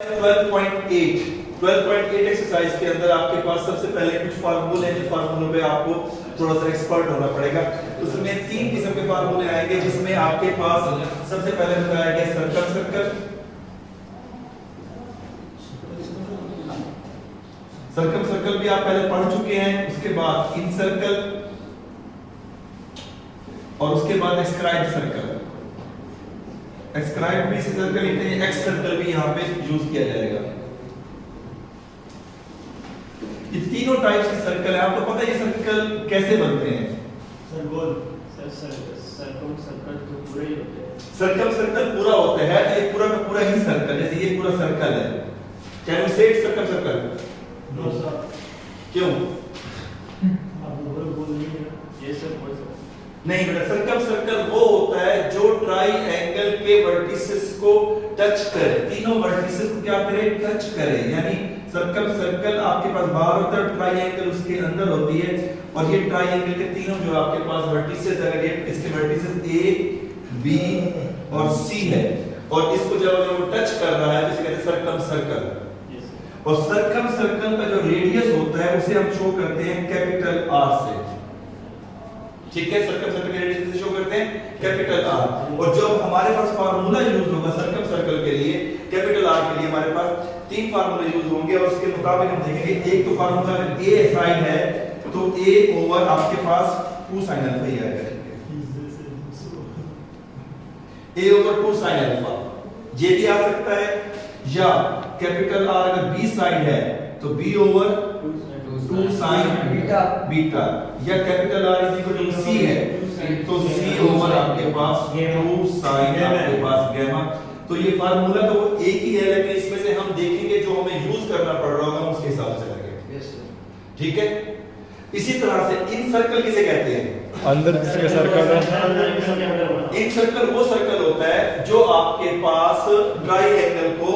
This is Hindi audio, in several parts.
12.8 एक्सरसाइज के अंदर आपके पास सबसे पहले कुछ फार्मूले हैं, जिन फार्मूलों पे आपको थोड़ा सा एक्सपर्ट होना पड़ेगा। उसमें तीन किस्म के फार्मूले आएंगे, जिसमें आपके पास सबसे पहले बताया गया सर्कल सर्कल सर्कल सर्कल भी आप पहले पढ़ चुके हैं। उसके बाद इन सर्कल और उसके बाद एक्सक्राइब सर्कल। एक्सक्राइब भी सर्कल लिखते हैं, एक्स सर्कल भी यहाँ पे यूज किया जाएगा। ये तीनों टाइप्स के सर्कल है। आपको पता है ये सर्कल कैसे बनते हैं? सर्कल सर्कल तो पूरे ही होते हैं। सर्कल सर्कल पूरा होता है, तो ये पूरा का पूरा ही सर्कल, जैसे ये पूरा सर्कल है। Can you say circle circle? No sir. क्यों? आप बोल रही हैं ये सब बोल सकते नहीं बेटा, सर्कल सर्कल वो होता है जो ट्राइएंगल के वर्टिसेस को टच करे, तीनों वर्टिसेस को क्या करे? टच करे। यानी सर्कल सर्कल आपके पास बाहर होता है, ट्राइएंगल उसके अंदर होती है। और ये ट्राइएंगल के तीनों जो आपके पास वर्टिसेस, अगर ये इसके वर्टिसेस ए बी और सी है और इसको जब वो टच कर रहा है तो इसे कहते हैं सर्कम सर्कल। और सर्कम सर्कल का जो रेडियस होता है उसे हम शो करते हैं कैपिटल आर से। ठीक है, सर्कम सर्कल के रेडियस से शो करते हैं कैपिटल आर। और जब हमारे पास फार्मूला यूज होगा सर्कम सर्कल के लिए, कैपिटल आर के लिए हमारे पास तीन फार्मूले यूज होंगे। और उसके मुताबिक हम देखेंगे, एक तो फार्मूला अगर ए साइन है तो ए ओवर आपके पास 2 sin अल्फा ही आएगा। ए ओवर 2 sin अल्फा ये भी आ सकता है, या कैपिटल आर अगर बी साइन है तो बी ओवर 2 sin बीटा, या capital R is equal to C है तो सी ओवर आपके पास 2 sin आपके पास गामा। तो ये फार्मूला तो एक ही है, लेकिन इसमें से हम देखेंगे जो हमें यूज करना पड़ रहा होगा उसके हिसाब से करेंगे। ठीक है, इसी तरह से इन सर्कल किसे कहते हैं? अंदर जिसके सर्कल है। इन सर्कल वो सर्कल होता है जो आपके पास ट्राइएंगल को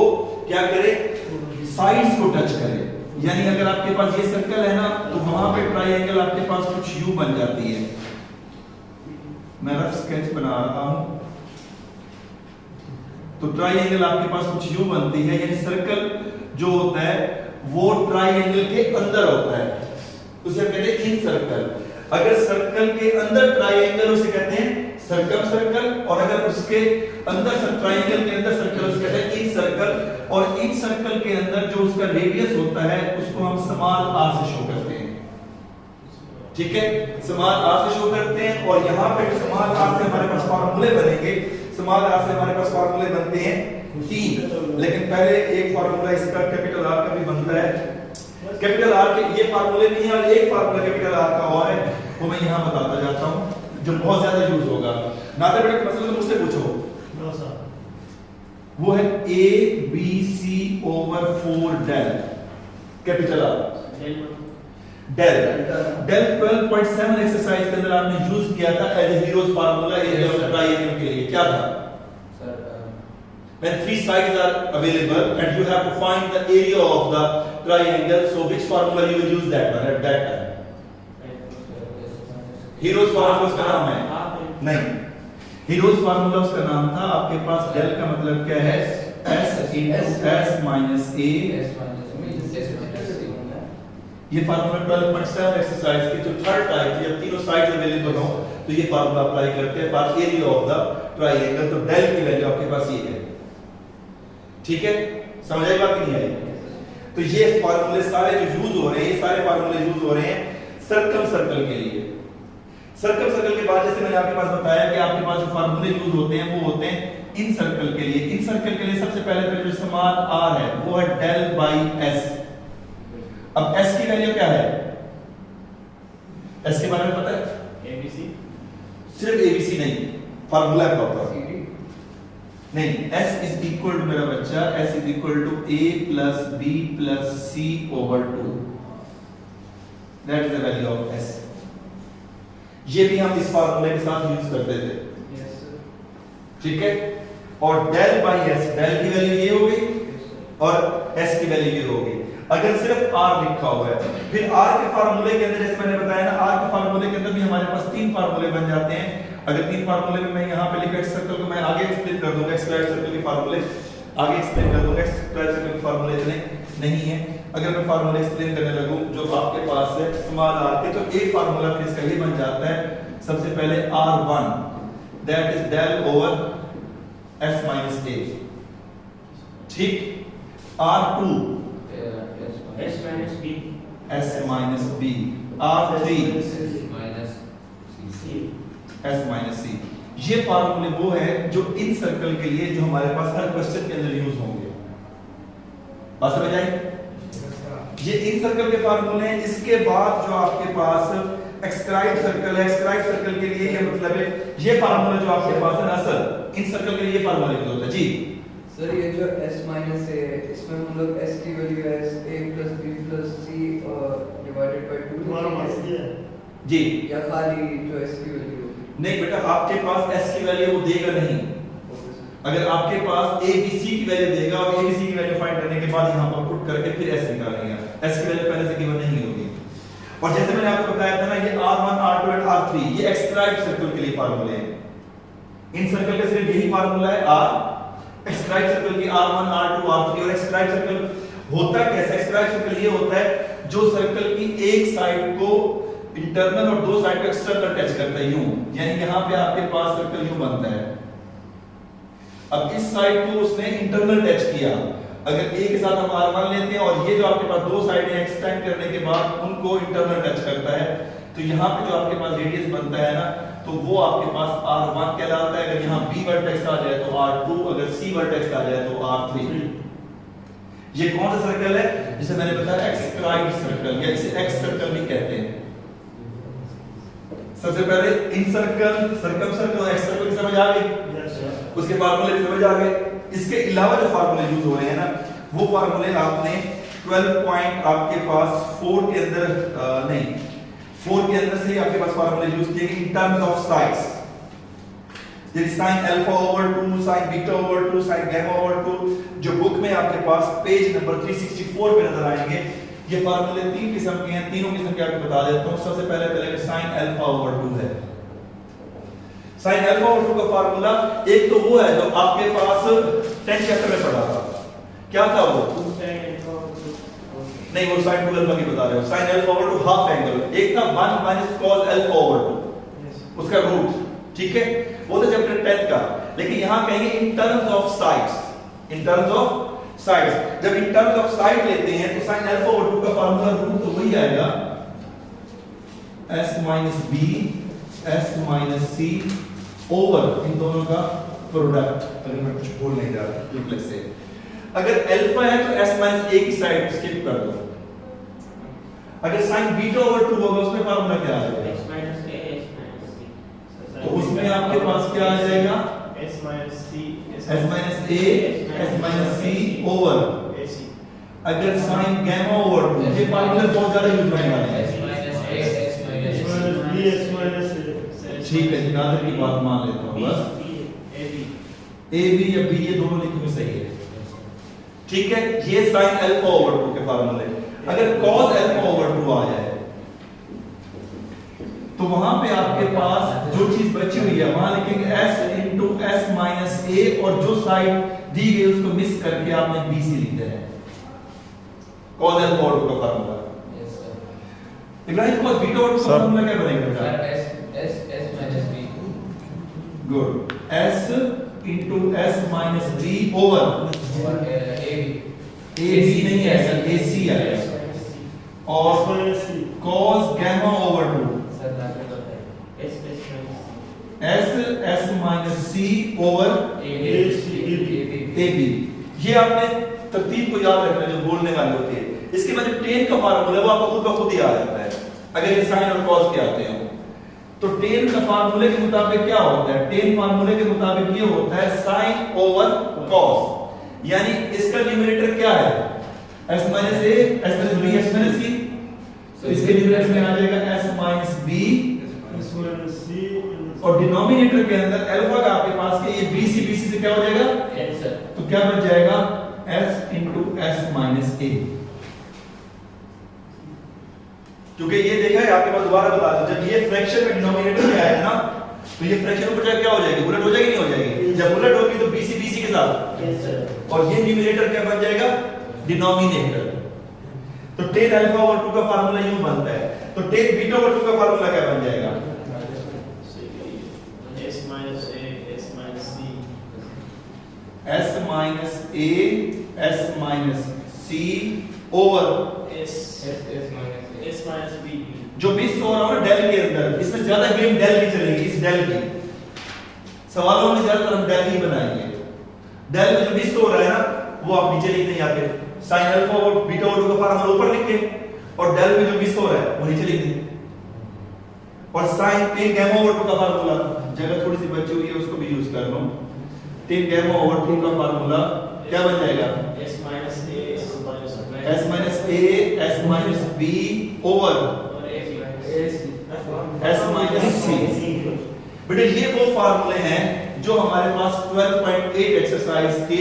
क्या करे? साइड्स को टच करे। यानी अगर आपके पास ये सर्कल है ना, तो वहां पे ट्राइएंगल आपके पास कुछ यू बन जाती है। मैं रफ स्केच बना रहा हूं, तो ट्राइएंगल आपके पास कुछ यू बनती है। यानी सर्कल जो होता है वो ट्राइएंगल के अंदर होता है, उसे हम कहते हैं इन सर्कल। अगर सर्कल के अंदर ट्राइएंगल उसे कहते हैं सर्कम सर्कल, और अगर उसके अंदर ट्राइएंगल के अंदर सर्कल उसे कहते हैं इन सर्कल। और इन सर्कल के अंदर जो उसका रेडियस होता है उसको हम स्मॉल आर से शो करते हैं। ठीक है, स्मॉल आर से शो करते हैं। और यहाँ पे स्मॉल आर से हमारे पास फार्मूले बनेंगे। स्मॉल आर से हमारे पास फार्मूले बनते हैं 3, लेकिन पहले एक फार्मूला इसका कैपिटल आर का भी बनता है। कैपिटल आर के ये फार्मूले नहीं है, और एक फार्मूला कैपिटल आर का और है, वो मैं यहाँ बताता जाता हूँ, जो बहुत ज्यादा यूज होगा। नाते बेटे मसला तो मुझसे पूछो। No sir. वो है A B C over 4 del capital R del. Del 12.7 exercise के अंदर आपने यूज किया था as a hero's formula area of triangle के लिए। क्या था? When 3 sides are available and you have to find the area of the triangle, so which formula you will use that one at that time? Heroes formula उसका नाम है? नहीं, Heroes formula उसका नाम था। आपके पास del का मतलब क्या है? S into S minus A। ये फार्मूला 12.7 एक्सरसाइज की जो थर्ड टाइप थी, जब तीनों साइड्स अवेलेबल हो तो ये फार्मूला अप्लाई करते हैं for area of the triangle. तो del की वैल्यू आपके पास ये है। ठीक है, समझ आई बात? नहीं आई? तो ये फार्मूले सारे जो यूज हो रहे हैं, ये सारे फार्मूले यूज हो रहे हैं सर्कम सर्कल के लिए। सर्कम सर्कल के बाद जैसे मैंने आपके पास बताया कि आपके पास जो फार्मूले यूज होते हैं वो होते हैं इन सर्कल के लिए। इन सर्कल के लिए सबसे पहले जो स्मॉल आर है वो है डेल बाई एस। अब एस की वैल्यू क्या है? एस के बारे में पता है? एबीसी। सिर्फ एबीसी नहीं, फार्मूला प्रॉपर नहीं। S इज इक्वल टू मेरा बच्चा, S is equal to A plus B plus C over 2। That is the value of S। ये भी हम इस फार्मूले के साथ यूज करते थे। Yes sir. ठीक है, और डेल बाई S, डेल की वैल्यू ये हो गई और S की वैल्यू ये हो गई। अगर सिर्फ R लिखा हुआ है, फिर R के फार्मूले के अंदर जैसे मैंने बताया ना, R के फार्मूले के अंदर भी हमारे पास 3 फार्मूले बन जाते हैं। अगर 3 फार्मूले में मैं यहाँ पे लिखा एक्स सर्कल को मैं आगे एक्सप्लेन कर दूंगा, एक्स सर्कल के फार्मूले। आगे एक्सप्लेन कर दूंगा। स्क्वायर सर्कल के फार्मूले इतने नहीं है। अगर मैं फार्मूला एक्सप्लेन करने लगूं जो आपके पास है स्मॉल r के, तो एक फार्मूला फिर इसका ये बन जाता है सबसे पहले r1 that is del over s minus a, ठीक। r2 S minus B s minus b, r3 minus C s minus c। ये फार्मूले वो है जो इन सर्कल के लिए जो हमारे पास हर क्वेश्चन के अंदर यूज होंगे। बात समझ आई? ये इन सर्कल के फार्मूले हैं। इसके बाद जो आपके पास एक्सक्राइब सर्कल है, एक्सक्राइब सर्कल के लिए ये मतलब है ये फार्मूला जो आपके पास है ना सर, इन सर्कल के लिए ये फार्मूला यूज होता है जी। सर ये जो s माइनस a है इसमें हम लोग s की value as a plus b plus c divided by 2 तुम्हारा मास लिखेंगे दिया है जी या खाली जो s की वैल्यू होगी? नहीं बेटा, आपके पास s की वैल्यू वो देगा नहीं। अगर आपके पास a b c की वैल्यू देगा और a b c की वैल्यू फाइंड करने के बाद यहां पर पुट करके फिर s निकालेंगे, s की वैल्यू पहले से गिवन नहीं होगी। और जैसे मैंने आपको बताया था ना, ये r1 r2 और r3 ये एक्सक्राइब सर्कल के लिए फार्मूले हैं। इन सर्कल का सिर्फ यही फार्मूला है r, एक्सक्राइब सर्कल की r1 r2 r3। और एक्सक्राइब सर्कल होता कैसे? एक्सक्राइब सर्कल ये होता है जो सर्कल की एक साइड को इंटरनल और दो साइड को एक्सटर्नल टच करता है, यूं। यानी यहां पे आपके पास सर्कल यूं बनता है। अब इस साइड को उसने इंटरनल टच किया, अगर a के साथ हम r1 लेते हैं और ये जो आपके पास दो साइडें एक्सटेंड करने के बाद उनको इंटरनल टच करता है, तो यहाँ पे जो आपके पास रेडियस बनता है ना, तो वो आपके पास r1 कहलाता है। अगर यहाँ b वर्टेक्स आ जाए तो r2, अगर c वर्टेक्स आ जाए तो r3। ये कौन सा सर्कल है? जिसे मैंने बताया एक्सक्राइब सर्कल, या इसे एक्स सर्कल भी कहते हैं। सबसे पहले इन सर्कल, सर्कम सर्कल और एक्स सर्कल की समझ आ गई, यस सर उसके फार्मूले भी समझ आ गए। इसके अलावा जो फार्मूले यूज हो रहे हैं ना, वो फार्मूले आपने 12 पॉइंट आपके पास 4 के अंदर नहीं 4 के अंदर से ही आपके पास फार्मूले यूज किए इन टर्म्स ऑफ साइड्स। जैसे sin alpha over 2, sin beta over 2, sin gamma over 2, जो बुक में आपके पास पेज नंबर 364 पे नजर आएंगे। ये फार्मूले तीन किस्म के हैं, तीनों किस्म के आपको बता देता हूं। सबसे पहले sin अल्फा ओवर 2 है। sin अल्फा ओवर 2 का फार्मूला एक तो वो है जो आपके पास 10 चैप्टर में पढ़ा था। क्या था वो? नहीं, वो sin 2 अल्फा की बता रहे हो। sin alpha over 2 half angle, एक था 1 माइनस cos अल्फा ओवर 2, उसका रूट, ठीक है, वो था चैप्टर 10 का। लेकिन यहां कहेंगे in terms of sides, in terms of sides. जब इन टर्म्स ऑफ साइड लेते हैं तो sin अल्फा ओवर 2 का फार्मूला रूट तो वही आएगा s minus b s minus c over in दोनों का प्रोडक्ट। अगर मैं कुछ बोल नहीं जा रहा यूक्लिड से, अगर अल्फा है तो s माइनस a की साइड स्किप कर दो। अगर sin बीटा ओवर 2 होगा उसमें फार्मूला क्या आ जाएगा? S minus A S minus C तो उसमें आपके पास क्या आ जाएगा? S minus C s minus a s minus c over AC अगर sin गामा ओवर 2, ये फार्मूले बहुत ज्यादा यूज होने वाले हैं। S minus A S minus B S minus A ठीक है, नाज़र की बात मान लेता हूं बस। a b या b ये दोनों लिखने सही है, ठीक है। ये sin अल्फा ओवर 2 के फार्मूले। अगर cos अल्फा ओवर 2 आ जाए तो वहां पे आपके पास जो चीज बची हुई है वहां लिखेंगे s into s minus a, और जो साइड दी गई उसको मिस करके आपने b से लिख देना है। cos अल्फा ओवर 2 का formula. Yes sir Ibrahim cos beta over 2 का फार्मूला क्या बनेगा? S minus B good, s into s minus b over A a b नहीं आएगा, a c आएगा। और cos गामा ओवर 2 सर लाके बताइए s s minus c over a b। ये आपने तरतीब को याद रखना जो बोलने वाले होते हैं। इसके बाद जो tan का फार्मूला है वो आपको खुद ब खुद ही आ जाता है अगर ये sin और cos के आते हैं। तो tan का फार्मूले के मुताबिक क्या होता है? tan फार्मूले के मुताबिक ये होता है sin ओवर cos, यानी इसका न्यूमरेटर क्या है? s minus a s minus b s minus c। तो इसके न्यूमरेटर में आ जाएगा s minus b S minus C और डिनोमिनेटर के अंदर अल्फा का आपके पास के ये bc से क्या हो जाएगा? Yes sir तो क्या बन जाएगा? s into s minus a। क्योंकि ये देखा है आपके पास, दोबारा बता दूं, जब ये फ्रैक्शन में डिनोमिनेटर में आएगा ना तो ये फ्रैक्शन ऊपर जाके क्या हो जाएगी? उलट हो जाएगी नहीं हो जाएगी? जब उलट होगी तो bc के साथ Yes sir और ये न्यूमरेटर क्या बन जाएगा, डिनोमिनेटर। तो tan अल्फा ओवर 2 का फार्मूला यूं बनता है, तो tan बीटा ओवर 2 का फार्मूला क्या बन जाएगा, S minus A, S minus C. s minus a s minus c over S minus B. जो मिस हो रहा है ना डेल के अंदर, इसमें ज्यादा गेम डेल की चलेगी, इस डेल की सवालों में ज्यादातर हम डेल ही बनाएंगे। डेल में जो मिस हो रहा है ना वो आप नीचे लिख दें, यहाँ पे sin अल्फा और बीटा और का फार्मूला ऊपर लिखें और डेल में जो मिस हो रहा है वो नीचे लिख दें, और sin tan गामा ओवर 2 का फार्मूला जगह थोड़ी सी बची हुई है उसको भी यूज कर लो। tan गामा ओवर 2 का फार्मूला क्या बन जाएगा, S minus A, S minus B. s minus a s minus b over और s minus c। बेटे ये वो फार्मूले हैं जो हमारे पास 12.8 एक्सरसाइज के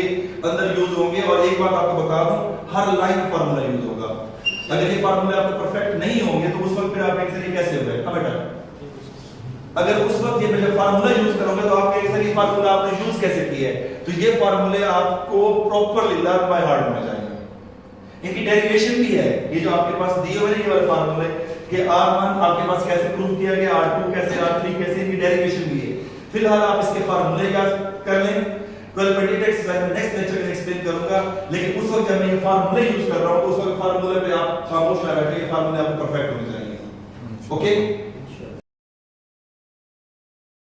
अंदर यूज होंगे। और एक बात आपको बता दूं, हर लाइन फार्मूला यूज होगा। अगर ये फार्मूले आपको परफेक्ट नहीं होंगे तो उस वक्त फिर आप एक्सरसाइज कैसे होगा, हाँ बेटा, अगर उस वक्त ये मैं फार्मूला यूज करोगे तो आपके एक्सरसाइज फार्मूला आपने यूज कैसे किया है, तो ये फार्मूले आपको प्रॉपरली लर्न बाय हार्ट होने चाहिए। इनकी डेरिवेशन भी है, ये जो आपके पास दिए हुए हैं ये वाले फार्मूले कि R1 आपके पास कैसे प्रूव किया गया, R2 कैसे, R3 कैसे, इनकी डेरिवेशन भी है। फिलहाल आप इसके फार्मूले याद कर लें, 12.8 एक्सरसाइज में नेक्स्ट लेक्चर में एक्सप्लेन करूंगा। लेकिन उस वक्त जब मैं ये फार्मूले यूज कर रहा हूं तो उस वक्त फार्मूले पे आप खामोश ना बैठिए, फार्मूले आपको परफेक्ट होने चाहिए। ओके